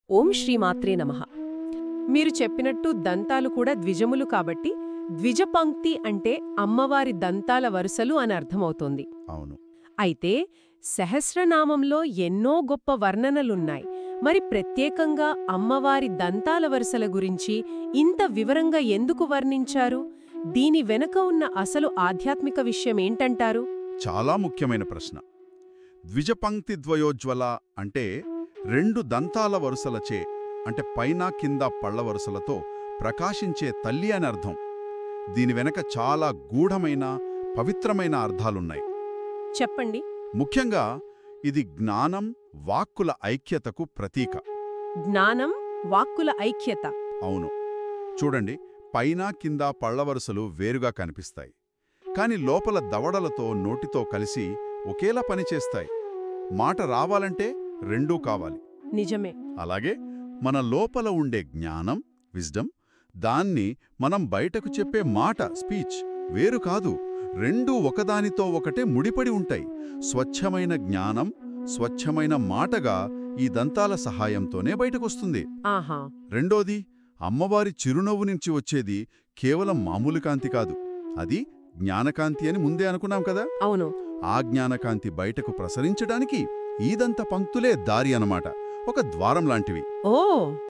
ఓం శ్రీమాత్రే నమః. మీరు చెప్పినట్టు దంతాలు కూడా ద్విజములు కాబట్టి ద్విజపంక్తి అంటే అమ్మవారి దంతాల వరుసలు అని అర్థమవుతోంది. అవును. అయితే సహస్రనామంలో ఎన్నో గొప్ప వర్ణనలున్నాయి. మరి ప్రత్యేకంగా అమ్మవారి దంతాల వరుసల గురించి ఇంత వివరంగా ఎందుకు వర్ణించారు? దీని వెనుక ఉన్న అసలు ఆధ్యాత్మిక విషయమేంటంటారు? చాలా ముఖ్యమైన ప్రశ్న. ద్విజపంక్తి ద్వయోజ్వల అంటే రెండు దంతాల వరుసలచే అంటే పైన కింద పళ్ల వరుసలతో ప్రకాశించే తల్లి అని అర్థం. దీని వెనక చాలా గూఢమైన పవిత్రమైన అర్థాలున్నాయి. చెప్పండి. ముఖ్యంగా ఇది జ్ఞానం వాక్కుల ఐక్యతకు ప్రతీక. జ్ఞానం, వాక్కుల ఐక్యత. అవును. చూడండి, పైన కింద పళ్ల వరుసలు వేరుగా కనిపిస్తాయి, కాని లోపల దవడలతో నోటితో కలిసి ఒకేలా పనిచేస్తాయి. మాట రావాలంటే రెండూ కావాలి. నిజమే. అలాగే మన లోపల ఉండే జ్ఞానం, విజ్డమ్, దాన్ని మనం బయటకు చెప్పే మాట, స్పీచ్ వేరు కాదు. రెండూ ఒకదానితో ఒకటే ముడిపడి ఉంటాయి. స్వచ్ఛమైన జ్ఞానం స్వచ్ఛమైన మాటగా ఈ దంతాల సహాయంతోనే బయటకొస్తుంది. ఆహా. రెండోది, అమ్మవారి చిరునవ్వు నుంచి వచ్చేది కేవలం మామూలు కాంతి కాదు, అది జ్ఞానకాంతి అని ముందే అనుకున్నాం కదా. అవును. ఆ జ్ఞానకాంతి బయటకు ప్రసరించడానికి ఈ దంత పంక్తులే దారి అన్నమాట, ఒక ద్వారం లాంటివి. ఓ.